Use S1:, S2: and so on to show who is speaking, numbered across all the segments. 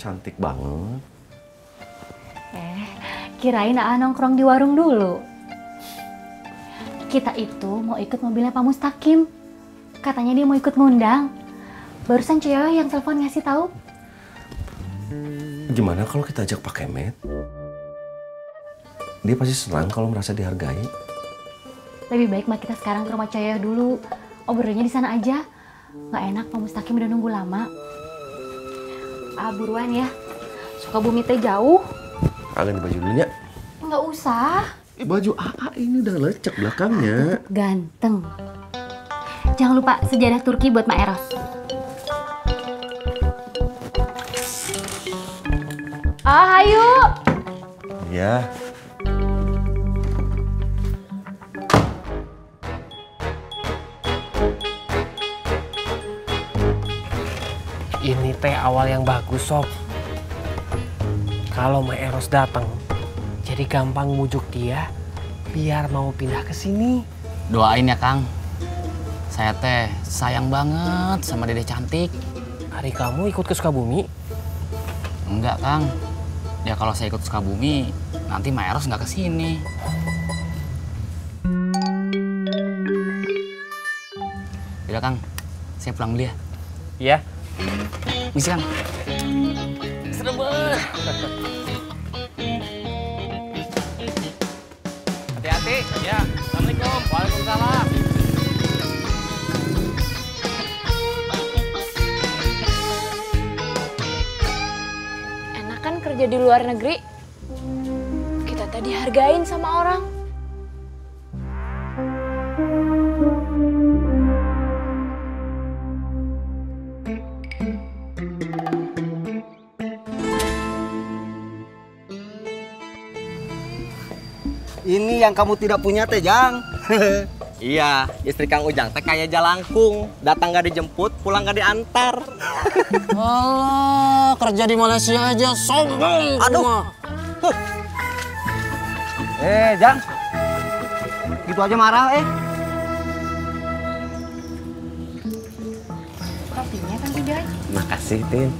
S1: cantik banget.
S2: Kirain nongkrong di warung dulu. Kita itu mau ikut mobilnya Pak Mustaqim. Katanya dia mau ikut ngundang. Barusan cewek yang telepon ngasih tahu.
S1: Gimana kalau kita ajak Pak Kemet? Dia pasti senang kalau merasa dihargai.
S2: Lebih baik mah kita sekarang ke rumah cewek dulu. Obrolnya di sana aja. Nggak enak Pak Mustaqim udah nunggu lama. Buruan ya. Sukabumi teh jauh.
S1: Ganti baju dulunya.
S2: Nggak usah.
S1: Baju AA ini udah lecek belakangnya.
S2: Ganteng. Jangan lupa sejarah Turki buat Mak Eros. Ayo.
S1: Iya.
S3: Ini teh awal yang bagus, Sob. Kalau Mak Eros datang, jadi gampang mujuk dia biar mau pindah ke sini.
S4: Doain ya, Kang. Saya teh sayang banget sama Dede cantik.
S3: Hari kamu ikut ke Sukabumi?
S4: Enggak, Kang. Ya kalau saya ikut Sukabumi, nanti Mak Eros nggak ke sini. Udah, Kang. Saya pulang dulu ya.
S3: Iya.
S4: Misi, Kang.
S3: Serem banget. Hati-hati. Ya. Assalamualaikum. Waalaikumsalam.
S5: Enak kan kerja di luar negeri? Kita tadi dihargain sama orang.
S6: Ini yang kamu tidak punya teh, Jang. Iya, istri Kang Ujang teh kayak jalangkung, datang nggak dijemput, pulang nggak diantar.
S4: Oh, kerja di Malaysia aja sombong.
S6: Aduh.
S4: Jang.
S6: Gitu aja marah,
S2: Kopinya kan tidak.
S1: Makasih, Tin.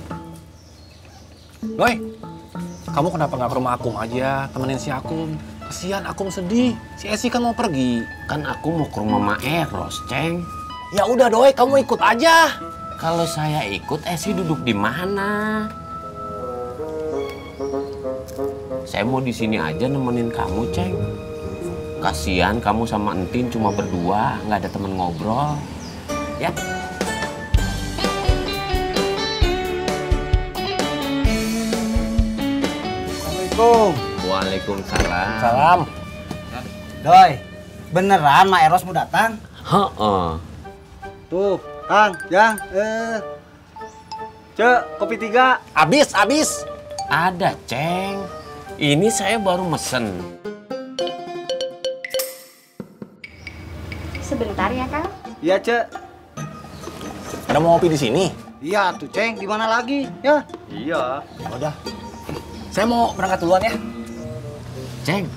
S3: Doi, kamu kenapa nggak ke rumah Akum aja, temenin si Akum? Kasihan Akum sedih, si Esi kan mau pergi.
S1: Kan aku mau ke rumah Mak Eros, Ceng.
S3: Ya udah Doi, kamu ikut aja.
S1: Kalau saya ikut, Esi duduk di mana? Saya mau di sini aja nemenin kamu, Ceng. Kasihan kamu sama Entin cuma berdua, nggak ada temen ngobrol. Ya.
S6: Assalamualaikum.
S1: Waalaikumsalam.
S3: Salam.
S6: Doi, beneran Mak Eros mau datang?
S1: Heeh.
S6: Tuh, Kang, Jang, Cek, kopi 3.
S3: Abis.
S1: Ada, Ceng. Ini saya baru mesen.
S2: Sebentar ya, Kang.
S6: Iya, Cek.
S3: Ada mau ngopi di sini?
S6: Iya, tuh, Ceng, di mana lagi? Ya. Iya.
S3: Udah. Saya mau berangkat duluan ya.
S1: Ceng,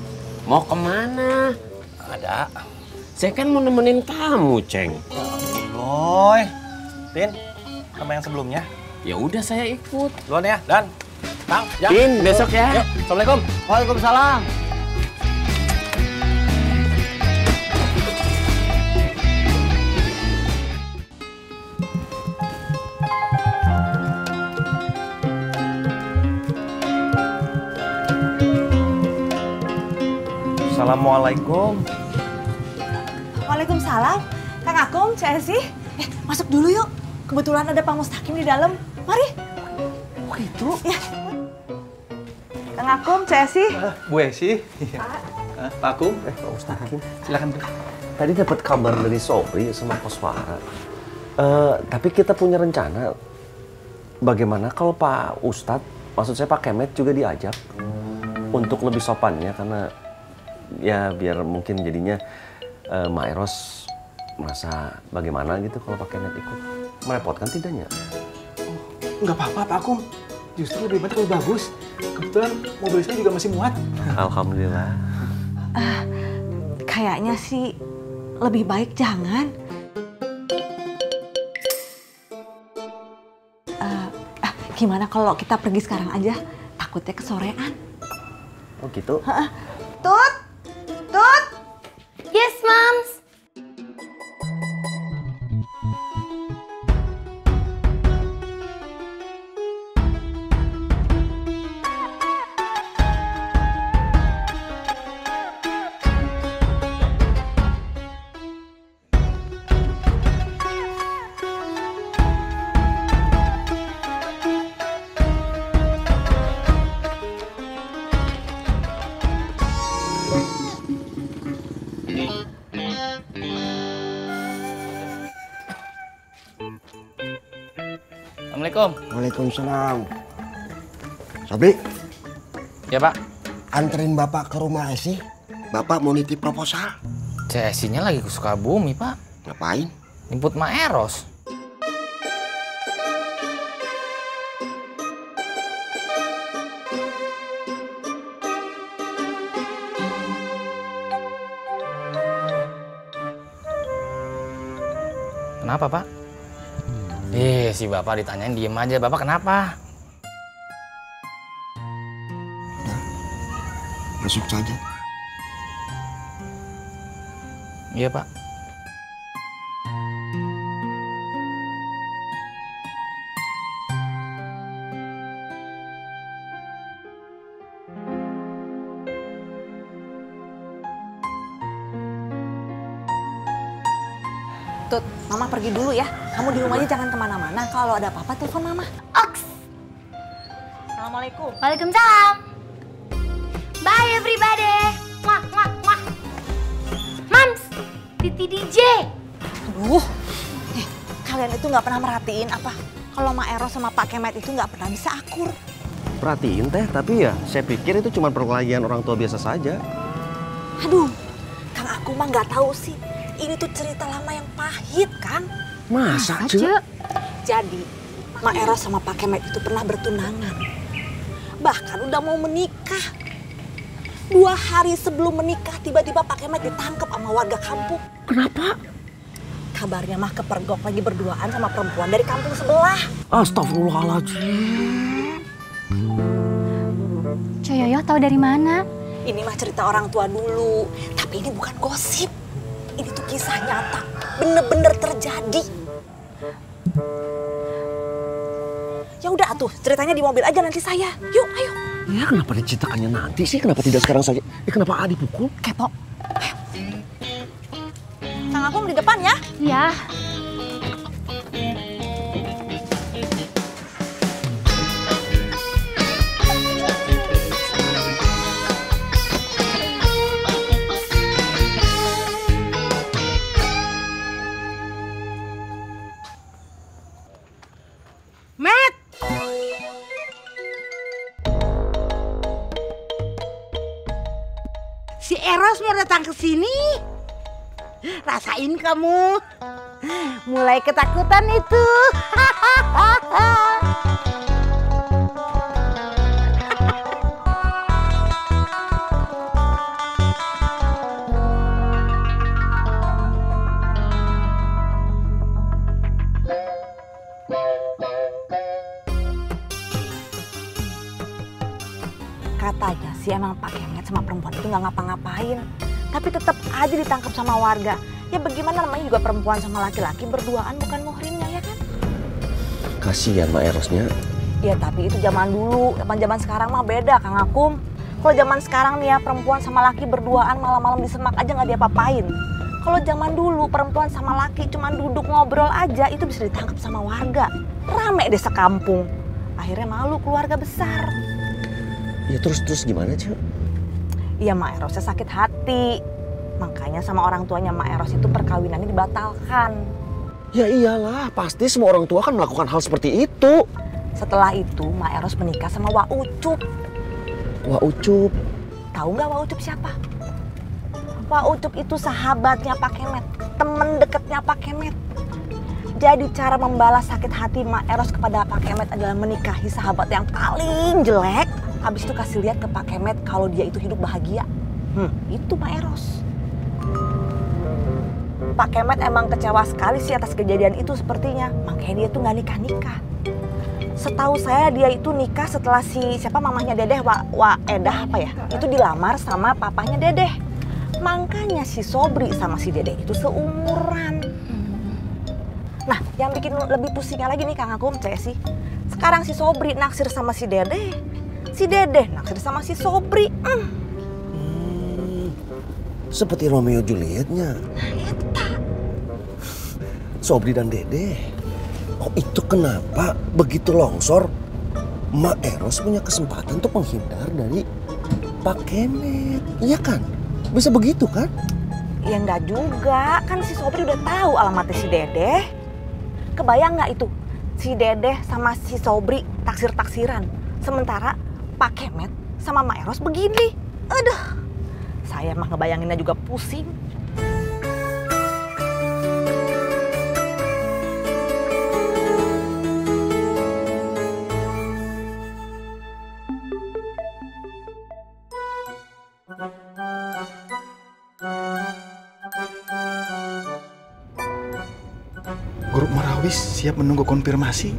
S1: mau kemana?
S3: Ada.
S1: Saya kan mau nemenin kamu, Ceng.
S3: Boy. Tin, sama yang sebelumnya.
S1: Ya udah saya ikut.
S3: Duluan ya, Dan. Kang, Jang.
S1: Tin, besok ya.
S3: Yuk, Assalamualaikum.
S6: Waalaikumsalam.
S1: Assalamualaikum.
S7: Waalaikumsalam. Kang Akum, Cek Esi. Masuk dulu yuk. Kebetulan ada Pak Mustaqim di dalam. Mari.
S6: Oh, gitu?
S7: Ya. Kang Akum, Cek Esi.
S6: Bu Esi. Pak Akum.
S1: Pak Mustaqim.
S6: Silakan.
S1: Tadi dapat kabar dari Sobri sama Koswara. Tapi kita punya rencana. Bagaimana kalau Pak Ustadz, maksud saya Pak Kemet juga diajak untuk lebih sopannya, karena ya biar mungkin jadinya Mak Eros merasa bagaimana gitu kalau Pak Kemet ikut. Merepotkan tidaknya?
S8: Nggak apa-apa Pak Akum. Justru lebih banyak lebih bagus. Kebetulan mobil saya juga masih muat.
S1: Alhamdulillah.
S7: Kayaknya sih lebih baik jangan. Gimana kalau kita pergi sekarang aja? Takutnya kesorean.
S1: Oh gitu?
S7: Tut! Tut!
S5: Yes, Mams.
S4: Assalamualaikum.
S9: Waalaikumsalam. Sobri,
S4: Ya Pak.
S9: anterin Bapak ke rumah Esi. Bapak mau nitip proposal.
S4: Cesinya lagi ke Sukabumi Pak.
S9: Ngapain?
S4: Jemput Ma Eros. Kenapa Pak? Si Bapak ditanyain diem aja. Bapak kenapa?
S9: Masuk saja.
S4: Iya Pak.
S7: Tut, Mama pergi dulu ya. Kamu di rumah aja jangan kemana-mana. Kalau ada apa-apa telepon Mama.
S5: Oks.
S7: Assalamualaikum.
S5: Waalaikumsalam. Bye everybody. Wah, wah, wah. Mams, Titi DJ.
S7: Aduh, kalian itu nggak pernah merhatiin apa? Kalau Ma Eros sama Pak Kemet itu nggak pernah bisa akur.
S1: Perhatiin teh, tapi ya saya pikir itu cuma perkelahian orang tua biasa saja.
S7: Aduh, Kang aku mah nggak tahu sih. Ini tuh cerita lama yang pahit, Kang.
S1: Masa,
S2: Cek?
S1: Cek?
S7: Jadi, Ma Eros sama Pak Kemet itu pernah bertunangan. Bahkan udah mau menikah. 2 hari sebelum menikah, tiba-tiba Pak Kemet ditangkap sama warga kampung.
S1: Kenapa?
S7: Kabarnya mah kepergok lagi berduaan sama perempuan dari kampung sebelah.
S1: Astagfirullahaladzim.
S2: Coyoyo tahu dari mana?
S7: Ini mah cerita orang tua dulu, tapi ini bukan gosip. Ini tuh kisah nyata, bener-bener terjadi. Ya udah atuh, ceritanya di mobil aja nanti saya. Yuk, ayo.
S1: Ya kenapa diceritakannya nanti sih? Kenapa tidak sekarang saja? Kenapa A dipukul?
S7: Kepo. Ayo. Kang Agung di depan ya.
S2: Ya.
S10: Met! Si Eros mau datang ke sini. Rasain kamu. Mulai ketakutan itu.
S7: Katanya sih emang Pak Kemet sama perempuan itu nggak ngapa-ngapain. Tapi tetap aja ditangkap sama warga. Ya bagaimana namanya juga perempuan sama laki-laki berduaan bukan muhrimnya ya kan?
S1: Kasihan Ma Erosnya.
S7: Ya tapi itu zaman dulu, zaman sekarang mah beda Kang Akum. Kalau zaman sekarang nih ya perempuan sama laki berduaan malam-malam di semak aja nggak diapa-apain. Kalau zaman dulu perempuan sama laki cuma duduk ngobrol aja itu bisa ditangkap sama warga. Rame deh sekampung. Akhirnya malu keluarga besar.
S1: Ya terus gimana, Cek?
S7: Iya, Mak Erosnya sakit hati. Makanya sama orang tuanya Mak Eros itu perkawinannya dibatalkan.
S1: Ya iyalah, pasti semua orang tua kan melakukan hal seperti itu.
S7: Setelah itu Mak Eros menikah sama Wak Ucup.
S1: Wak Ucup?
S7: Tahu nggak Wak Ucup siapa? Wak Ucup itu sahabatnya Pak Kemet, temen deketnya Pak Kemet. Jadi cara membalas sakit hati Mak Eros kepada Pak Kemet adalah menikahi sahabat yang paling jelek. Habis itu kasih lihat ke Pak Kemet kalau dia itu hidup bahagia. Itu Mak Eros. Pak Kemet emang kecewa sekali sih atas kejadian itu sepertinya. Makanya dia tuh nggak nikah-nikah. Setahu saya dia itu nikah setelah si siapa mamahnya Dedeh, Edah apa ya? Itu dilamar sama papahnya Dedeh. Makanya si Sobri sama si Dedeh itu seumuran. Nah, yang bikin lebih pusingnya lagi nih Kang Akum, sih. Sekarang si Sobri naksir sama si Dedeh. Si Dedeh naksir sama si Sobri.
S9: Seperti Romeo Julietnya. Sobri dan Dede. Oh, itu kenapa begitu longsor Mak Eros punya kesempatan untuk menghindar dari Pak Kemet. Iya kan? Bisa begitu kan?
S7: Ya enggak juga, kan si Sobri udah tahu alamatnya si Dedeh. Kebayang nggak itu? Si Dedeh sama si Sobri taksir-taksiran. Sementara Pak Kemet sama Mak Eros begini. Aduh, saya mah ngebayanginnya juga pusing.
S8: Grup Marawis siap menunggu konfirmasi.